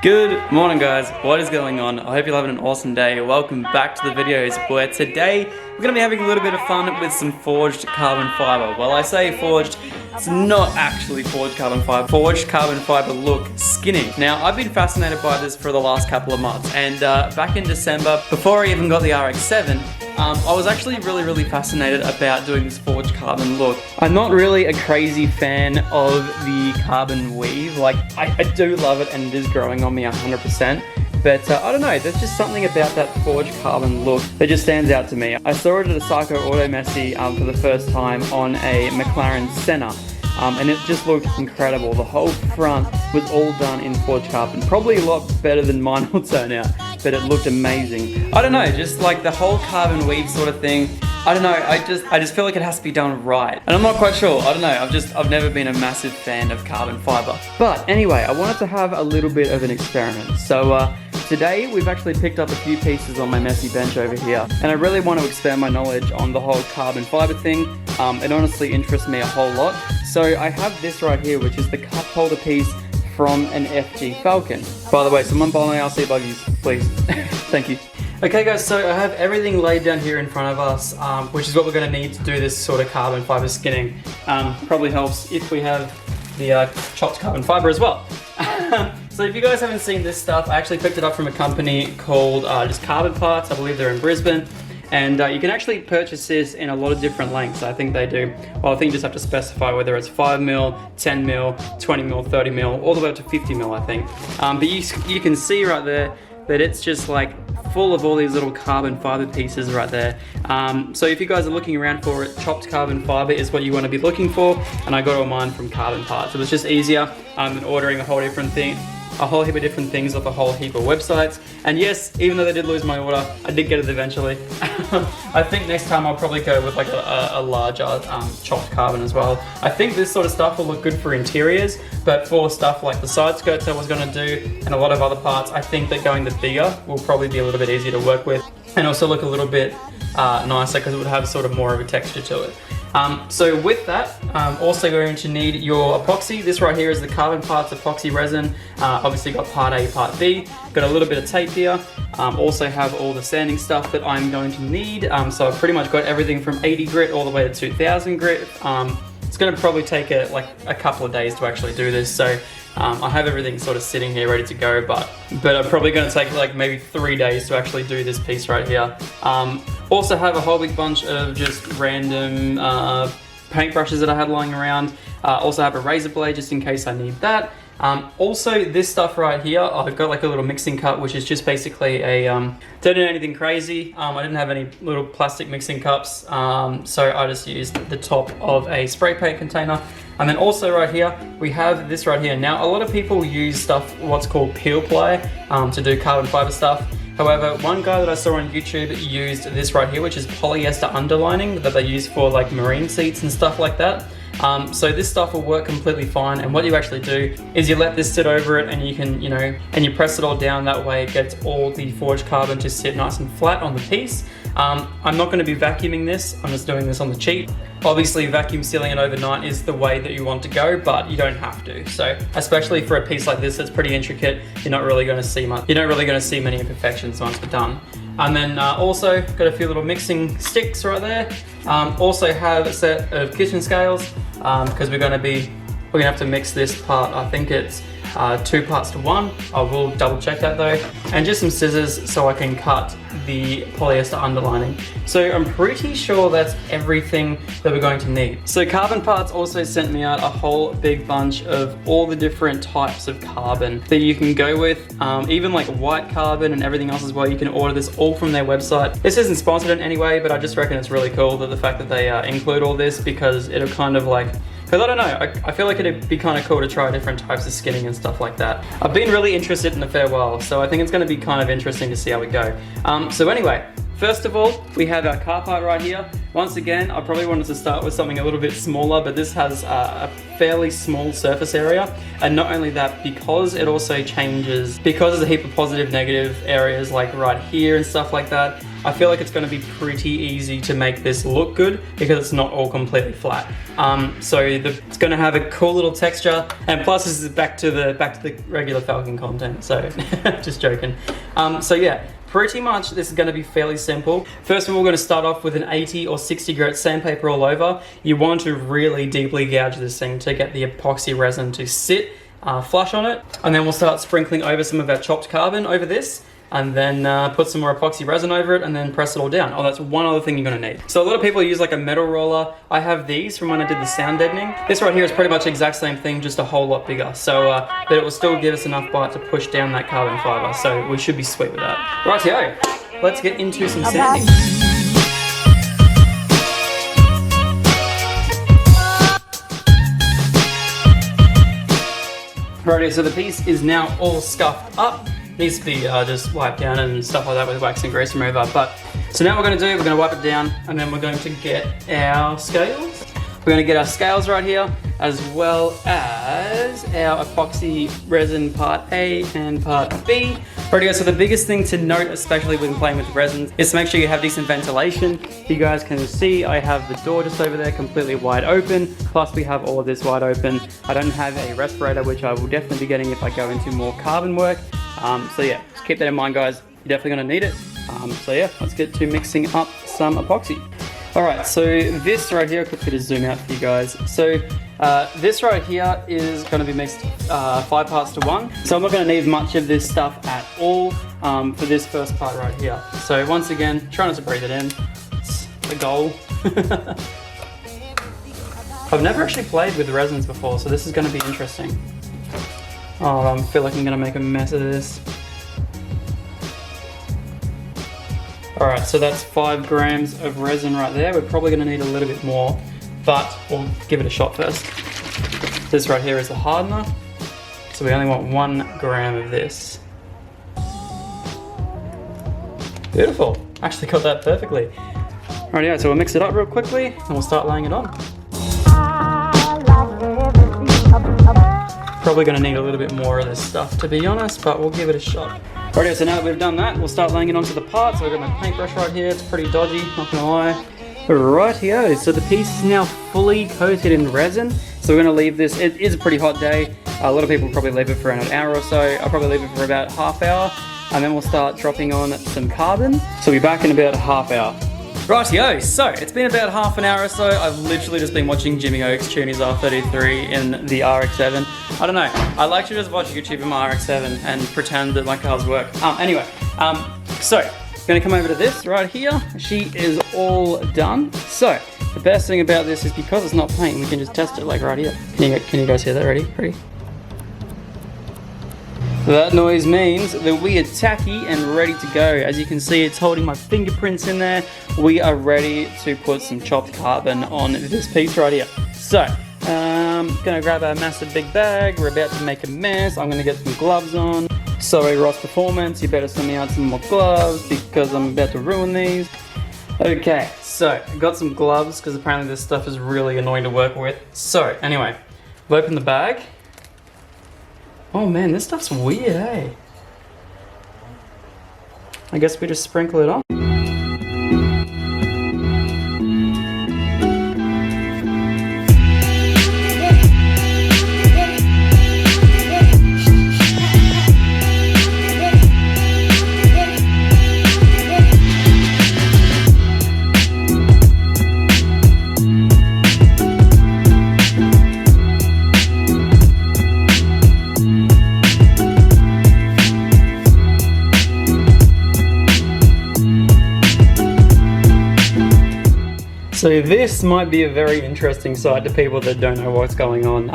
Good morning guys, what is going on? I hope you're having an awesome day. Welcome back to the videos where today we're going to be having a little bit of fun with some forged carbon fiber. Well, I say forged, it's not actually forged carbon fiber. Forged carbon fiber look skinning. Now, I've been fascinated by this for the last couple of months, and back in December, before I even got the RX-7, I was actually really fascinated about doing this forged carbon look. I'm not really a crazy fan of the carbon weave. Like, I do love it and it is growing on me 100%. But I don't know, there's just something about that forged carbon look that just stands out to me. I saw it at a Psycho Auto Messy for the first time on a McLaren Senna. And it just looked incredible. The whole front was all done in forged carbon. Probably a lot better than mine will turn out, but it looked amazing. I don't know, just like the whole carbon weave sort of thing. I don't know, I just feel like it has to be done right. And I'm not quite sure, I don't know, I've never been a massive fan of carbon fiber. But anyway, I wanted to have a little bit of an experiment. So today we've actually picked up a few pieces on my messy bench over here. And I really want to expand my knowledge on the whole carbon fiber thing. It honestly interests me a whole lot. So I have this right here, which is the cup holder piece from an FG Falcon. By the way, someone buy my RC buggies, please. Thank you. Okay guys, so I have everything laid down here in front of us, which is what we're going to need to do this sort of carbon fiber skinning. Probably helps if we have the chopped carbon fiber as well. So if you guys haven't seen this stuff, I actually picked it up from a company called just Carbon Parts. I believe they're in Brisbane. And you can actually purchase this in a lot of different lengths. I think they do. Well, I think you just have to specify whether it's 5mm, 10mm, 20mm, 30mm, all the way up to 50mm, I think. But you can see right there that it's just like full of all these little carbon fiber pieces right there. So if you guys are looking around for it, chopped carbon fiber is what you want to be looking for. And I got all mine from Carbon Parts. It was just easier than ordering a whole heap of different things off a whole heap of websites. And yes, even though they did lose my order, I did get it eventually. I think next time I'll probably go with like a larger chopped carbon as well. I think this sort of stuff will look good for interiors, but for stuff like the side skirts I was going to do and a lot of other parts, I think that going the bigger will probably be a little bit easier to work with and also look a little bit nicer because it would have sort of more of a texture to it. So with that, also going to need your epoxy. This right here is the Carbon Parts epoxy resin. Obviously got part A, part B. Got a little bit of tape here. Also have all the sanding stuff that I'm going to need. So I've pretty much got everything from 80 grit all the way to 2000 grit. It's going to probably take like a couple of days to actually do this. So I have everything sort of sitting here ready to go, but I'm probably going to take like maybe 3 days to actually do this piece right here. Also have a whole big bunch of just random paintbrushes that I had lying around. Also have a razor blade just in case I need that. Also this stuff right here, I've got like a little mixing cup, which is just basically a, don't do anything crazy. I didn't have any little plastic mixing cups, so I just used the top of a spray paint container. And then also right here, we have this right here. Now, a lot of people use stuff, what's called peel ply, to do carbon fiber stuff. However, one guy that I saw on YouTube used this right here, which is polyester underlining that they use for like marine seats and stuff like that. So this stuff will work completely fine, and what you actually do is you let this sit over it and you can, and you press it all down. That way it gets all the forged carbon to sit nice and flat on the piece. I'm not going to be vacuuming this, I'm just doing this on the cheap. Obviously vacuum sealing it overnight is the way that you want to go, but you don't have to. So especially for a piece like this that's pretty intricate, you're not really going to see much. You're not really going to see many imperfections once we're done. And then also got a few little mixing sticks right there. Also have a set of kitchen scales because we're going to have to mix this part. I think it's 2 parts to 1. I will double check that though. And just some scissors so I can cut the polyester underlining. So I'm pretty sure that's everything that we're going to need. So Carbon Parts also sent me out a whole big bunch of all the different types of carbon that you can go with, even like white carbon and everything else as well. You can order this all from their website. This isn't sponsored in any way, but I just reckon it's really cool that the fact that they include all this, because it'll kind of like, because I don't know, I feel like it'd be kind of cool to try different types of skinning and stuff like that. I've been really interested in the farewell, so I think it's going to be kind of interesting to see how we go. So anyway, first of all, we have our car part right here. Once again, I probably wanted to start with something a little bit smaller, but this has a fairly small surface area. And not only that, because it also changes, because there's a heap of positive, negative areas like right here and stuff like that, I feel like it's going to be pretty easy to make this look good because it's not all completely flat. So it's going to have a cool little texture, and plus this is back to the regular Falcon content. So just joking. So yeah. Pretty much this is going to be fairly simple. First of all, we're going to start off with an 80 or 60 grit sandpaper all over. You want to really deeply gouge this thing to get the epoxy resin to sit flush on it. And then we'll start sprinkling over some of our chopped carbon over this, and then put some more epoxy resin over it, and then press it all down. Oh, that's one other thing you're gonna need. So a lot of people use like a metal roller. I have these from when I did the sound deadening. This right here is pretty much the exact same thing, just a whole lot bigger. So, but it will still give us enough bite to push down that carbon fiber. So we should be sweet with that. Rightio, let's get into some sanding. Rightio, so the piece is now all scuffed up. Needs to be just wiped down and stuff like that with wax and grease remover. But so now what we're going to wipe it down, and then we're going to get our scales. We're going to get our scales right here, as well as our epoxy resin part A and part B. Rightio, so the biggest thing to note, especially when playing with resins, is to make sure you have decent ventilation. You guys can see I have the door just over there completely wide open, plus we have all of this wide open. I don't have a respirator, which I will definitely be getting if I go into more carbon work. So yeah, just keep that in mind, guys. You're definitely gonna need it. So yeah, let's get to mixing up some epoxy. All right, so this right here, quickly to zoom out for you guys. So this right here is gonna be mixed 5 parts to 1. So I'm not gonna need much of this stuff at all for this first part right here. So once again, try not to breathe it in. It's the goal. I've never actually played with resins before, so this is gonna be interesting. Oh, I feel like I'm gonna make a mess of this. Alright, so that's 5 grams of resin right there. We're probably gonna need a little bit more, but we'll give it a shot first. This right here is the hardener. So we only want 1 gram of this. Beautiful, actually got that perfectly. Alright, so we'll mix it up real quickly and we'll start laying it on. Probably going to need a little bit more of this stuff, to be honest, but we'll give it a shot. Alright, so now that we've done that, we'll start laying it onto the part. So I've got my paintbrush right here. It's pretty dodgy, not going to lie. Rightio, so the piece is now fully coated in resin. So we're going to leave this. It is a pretty hot day. A lot of people probably leave it for around an hour or so. I'll probably leave it for about half hour, and then we'll start dropping on some carbon. So we'll be back in about a half hour. Rightio, so it's been about half an hour or so. I've literally just been watching Jimmy Oaks tune his R33 in the RX-7. I don't know, I like to just watch YouTube in my RX-7 and pretend that my cars work. So, gonna come over to this right here. She is all done. So, the best thing about this is because it's not paint, we can just test it like right here. Can you guys hear that? Ready? That noise means that we are tacky and ready to go. As you can see, it's holding my fingerprints in there. We are ready to put some chopped carbon on this piece right here. So, gonna grab a massive big bag. We're about to make a mess. I'm gonna get some gloves on. Sorry, Ross Performance, you better send me out some more gloves because I'm about to ruin these. Okay, so I got some gloves because apparently this stuff is really annoying to work with. So, anyway, we'll open the bag. Oh man, this stuff's weird, eh? I guess we just sprinkle it on. So this might be a very interesting sight to people that don't know what's going on.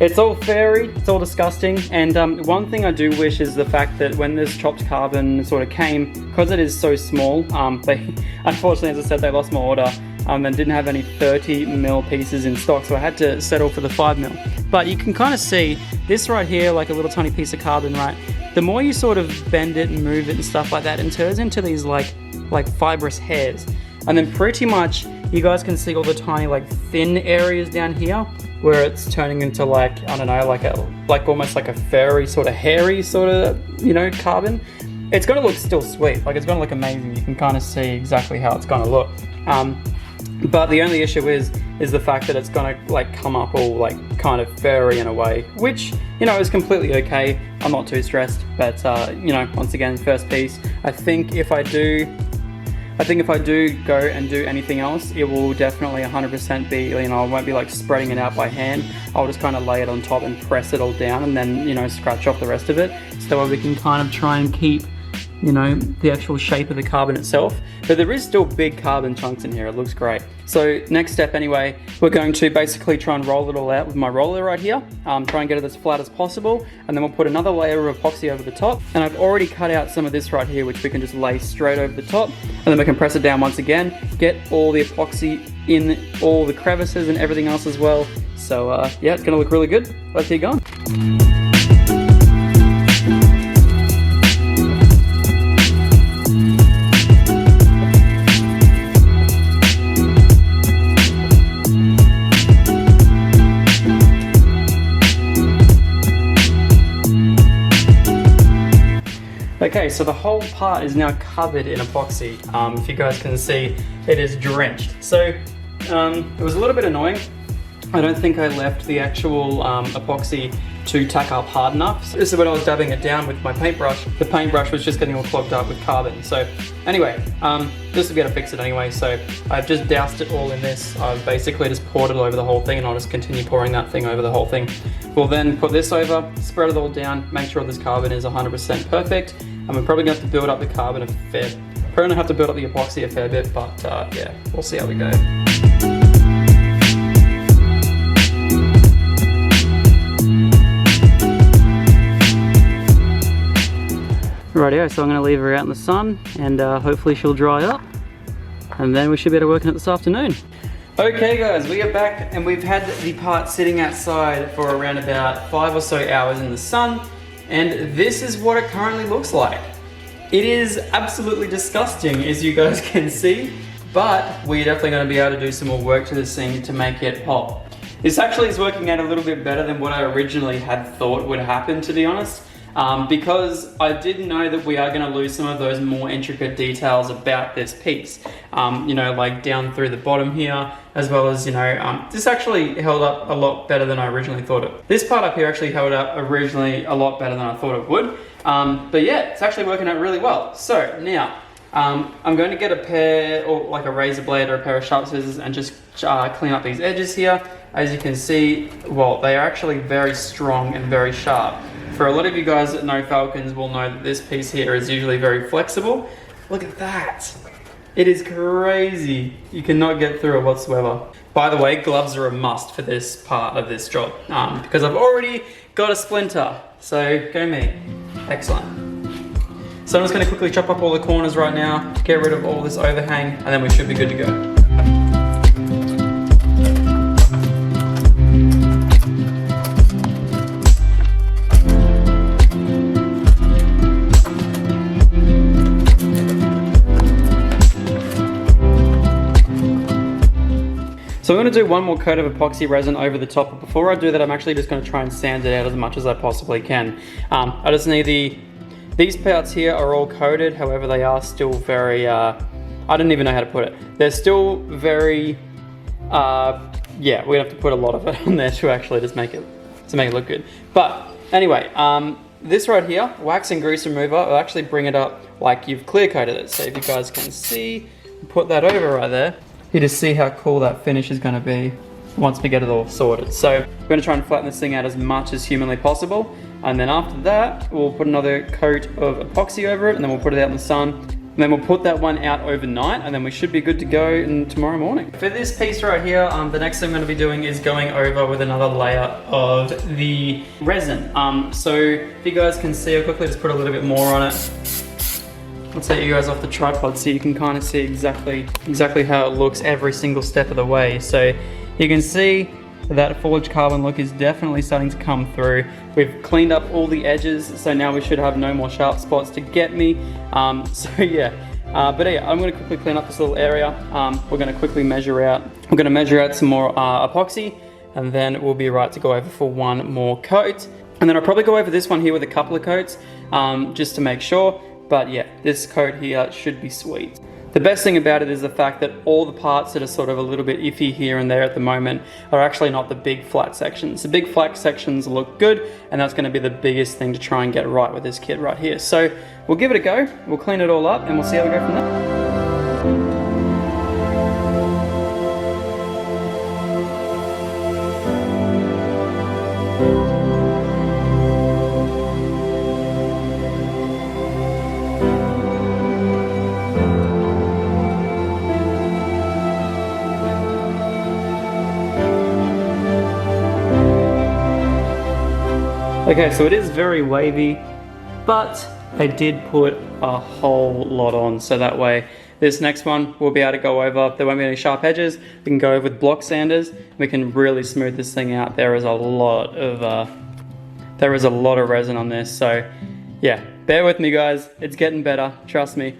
It's all fairy, it's all disgusting, and one thing I do wish is the fact that when this chopped carbon sort of came, because it is so small, they, unfortunately, as I said, they lost my order and didn't have any 30mm pieces in stock, so I had to settle for the 5mm. But you can kind of see this right here, like a little tiny piece of carbon, right? The more you sort of bend it and move it and stuff like that, it turns into these like like fibrous hairs. And then pretty much you guys can see all the tiny like thin areas down here where it's turning into like, I don't know, like almost like a furry sort of hairy sort of, you know, carbon. It's gonna look still sweet, like it's gonna look amazing. You can kind of see exactly how it's gonna look. But the only issue is the fact that it's gonna like come up all like kind of furry in a way, which, you know, is completely okay. I'm not too stressed, but you know, once again, first piece. I think if I do go and do anything else, it will definitely 100% be, you know, I won't be like spreading it out by hand. I'll just kind of lay it on top and press it all down and then, you know, scratch off the rest of it. So we can kind of try and keep, you know, the actual shape of the carbon itself. But there is still big carbon chunks in here, it looks great. So next step anyway, we're going to basically try and roll it all out with my roller right here. Try and get it as flat as possible. And then we'll put another layer of epoxy over the top. And I've already cut out some of this right here, which we can just lay straight over the top. And then we can press it down once again, get all the epoxy in all the crevices and everything else as well. So yeah, it's gonna look really good. Let's keep going. Okay, so the whole part is now covered in epoxy. If you guys can see, it is drenched. So it was a little bit annoying. I don't think I left the actual epoxy to tack up hard enough. So this is when I was dabbing it down with my paintbrush. The paintbrush was just getting all clogged up with carbon. So anyway, this will be able to fix it anyway. So I've just doused it all in this. I've basically just poured it over the whole thing, and I'll just continue pouring that thing over the whole thing. We'll then put this over, spread it all down, make sure this carbon is 100% perfect. And we're probably going to have to build up the carbon a fair, probably going to have to build up the epoxy a fair bit, but yeah, we'll see how we go. Rightio, so I'm going to leave her out in the sun and hopefully she'll dry up and then we should be able to work on it this afternoon. Okay guys, we are back and we've had the part sitting outside for around about 5 or so hours in the sun, and this is what it currently looks like. It is absolutely disgusting, as you guys can see, but we're definitely going to be able to do some more work to this thing to make it pop. This actually is working out a little bit better than what I originally had thought would happen, to be honest. Because I did know that we are going to lose some of those more intricate details about this piece. You know, like down through the bottom here, as well as, you know, this actually held up a lot better than I originally thought it would. This part up here actually held up originally a lot better than I thought it would. But yeah, it's actually working out really well. So now, I'm going to get a pair, or like a razor blade or a pair of sharp scissors, and just clean up these edges here. As you can see, well, they are actually very strong and very sharp. For a lot of you guys that know Falcons will know that this piece here is usually very flexible. Look at that. It is crazy. You cannot get through it whatsoever. By the way, gloves are a must for this part of this job because I've already got a splinter. So go me. Excellent. So I'm just going to quickly chop up all the corners right now, get rid of all this overhang, and then we should be good to go. So I'm going to do one more coat of epoxy resin over the top, but before I do that, I'm actually just going to try and sand it out as much as I possibly can. I just need these parts here are all coated, however they are still very, I don't even know how to put it. They're still very, yeah, we're going to have to put a lot of it on there to actually just make it look good. But anyway, this right here, wax and grease remover, will actually bring it up like you've clear coated it. So if you guys can see, put that over right there. You just see how cool that finish is going to be once we get it all sorted. So we're going to try and flatten this thing out as much as humanly possible, and then after that we'll put another coat of epoxy over it, and then we'll put it out in the sun, and then we'll put that one out overnight, and then we should be good to go tomorrow morning. For this piece right here, the next thing I'm going to be doing is going over with another layer of the resin. So if you guys can see, I'll quickly just put a little bit more on it. I'll take you guys off the tripod so you can kind of see exactly how it looks every single step of the way. So you can see that forged carbon look is definitely starting to come through. We've cleaned up all the edges, so now we should have no more sharp spots to get me. So yeah, But yeah, I'm going to quickly clean up this little area. We're going to quickly measure out. We're going to measure out some more epoxy, and then we'll be right to go over for one more coat. And then I'll probably go over this one here with a couple of coats, just to make sure. But yeah, this coat here should be sweet. The best thing about it is the fact that all the parts that are sort of a little bit iffy here and there at the moment are actually not the big flat sections. The big flat sections look good, and that's going to be the biggest thing to try and get right with this kit right here. So we'll give it a go, we'll clean it all up, and we'll see how we go from there. Okay, so it is very wavy, but I did put a whole lot on, so that way this next one we'll be able to go over. There won't be any sharp edges. We can go over with block sanders. We can really smooth this thing out. There is a lot of resin on this, so yeah, bear with me guys. It's getting better, trust me.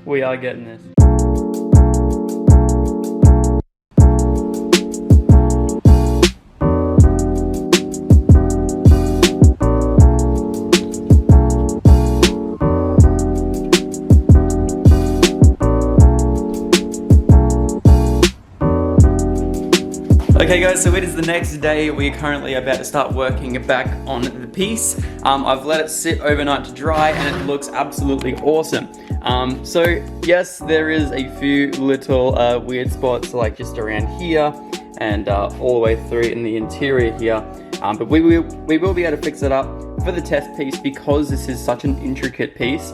We are getting this. Okay guys, so it is the next day. We're currently about to start working back on the piece. I've let it sit overnight to dry and it looks absolutely awesome. So yes, there is a few little weird spots like just around here and all the way through in the interior here. But we will be able to fix it up for the test piece because this is such an intricate piece.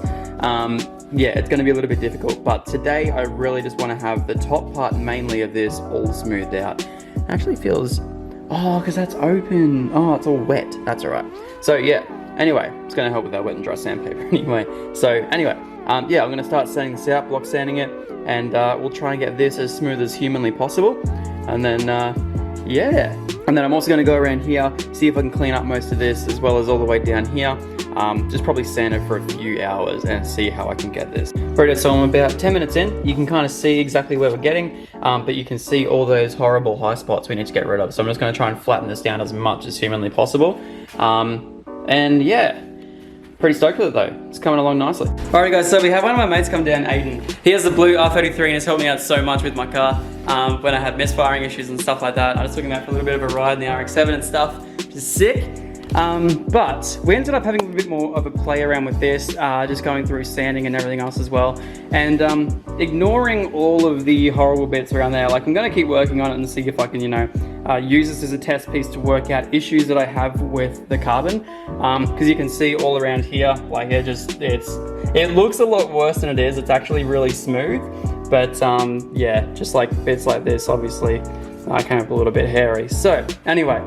Yeah, it's going to be a little bit difficult, but today I really just want to have the top part mainly of this all smoothed out. It actually feels, oh, because that's open. Oh, it's all wet. That's all right. So yeah, anyway, it's going to help with that wet and dry sandpaper anyway. So anyway, yeah, I'm going to start sanding this out, block sanding it, and we'll try and get this as smooth as humanly possible. And then, yeah. And then I'm also going to go around here, see if I can clean up most of this as well as all the way down here. Just probably sand it for a few hours and see how I can get this. Alright, so I'm about 10 minutes in. You can kind of see exactly where we're getting, but you can see all those horrible high spots we need to get rid of. So I'm just going to try and flatten this down as much as humanly possible. And yeah, pretty stoked with it though. It's coming along nicely. Alright guys, so we have one of my mates come down, Aiden. He has the blue R33 and has helped me out so much with my car when I had misfiring issues and stuff like that. I just took him out for a little bit of a ride in the RX-7 and stuff, which is sick. But we ended up having a bit more of a play around with this, just going through sanding and everything else as well, and ignoring all of the horrible bits around there. Like, I'm going to keep working on it and see if I can, you know, use this as a test piece to work out issues that I have with the carbon, because you can see all around here, like it looks a lot worse than it is. It's actually really smooth, but yeah, just like bits like this, obviously, I came up a little bit hairy. So anyway,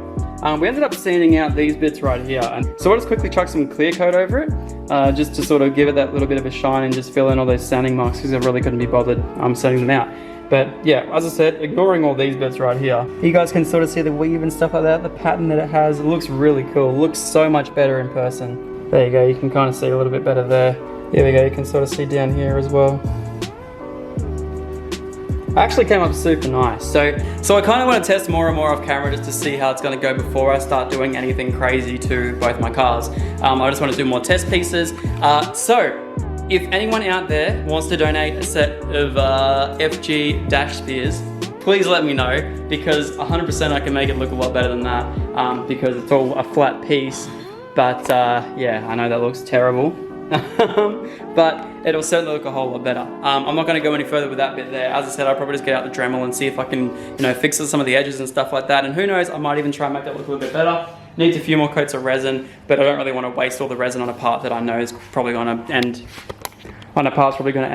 we ended up sanding out these bits right here, and so I'll just quickly chuck some clear coat over it, just to sort of give it that little bit of a shine and just fill in all those sanding marks because I really couldn't be bothered sanding them out. But yeah, as I said, ignoring all these bits right here, you guys can sort of see the weave and stuff like that, the pattern that it has. It looks really cool. It looks so much better in person. There you go, you can kind of see a little bit better there. Here we go, you can sort of see down here as well. Actually came up super nice. So I kind of want to test more and more off camera just to see how it's going to go before I start doing anything crazy to both my cars. I just want to do more test pieces. So if anyone out there wants to donate a set of FG dash spears, please let me know, because 100% I can make it look a lot better than that, because it's all a flat piece. But yeah, I know that looks terrible. But it'll certainly look a whole lot better. I'm not going to go any further with that bit there. As I said, I'll probably just get out the Dremel and see if I can, you know, fix some of the edges and stuff like that. And who knows, I might even try and make that look a little bit better. Needs a few more coats of resin, but I don't really want to waste all the resin on a part that I know is probably going to end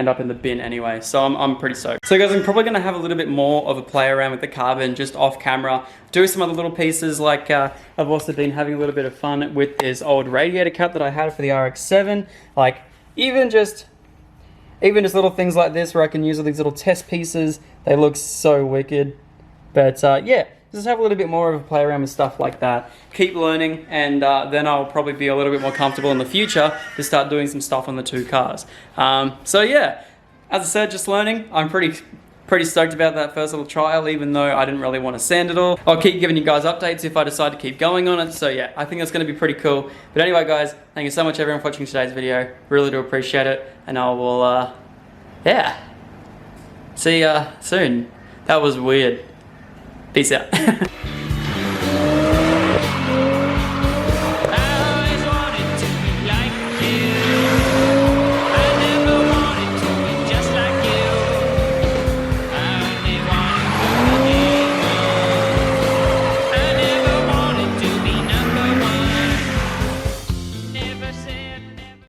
up in the bin anyway, so I'm pretty stoked. So guys, I'm probably going to have a little bit more of a play around with the carbon just off camera, do some other little pieces, like I've also been having a little bit of fun with this old radiator cut that I had for the RX-7, like even just little things like this where I can use all these little test pieces. They look so wicked. But yeah, Just have a little bit more of a play around with stuff like that. Keep learning, and then I'll probably be a little bit more comfortable in the future to start doing some stuff on the two cars. So yeah, as I said, just learning. I'm pretty stoked about that first little trial, even though I didn't really want to sand it all. I'll keep giving you guys updates if I decide to keep going on it. So yeah, I think that's going to be pretty cool. But anyway guys, thank you so much everyone for watching today's video. Really do appreciate it. And I will, yeah, see ya soon. That was weird. Peace out.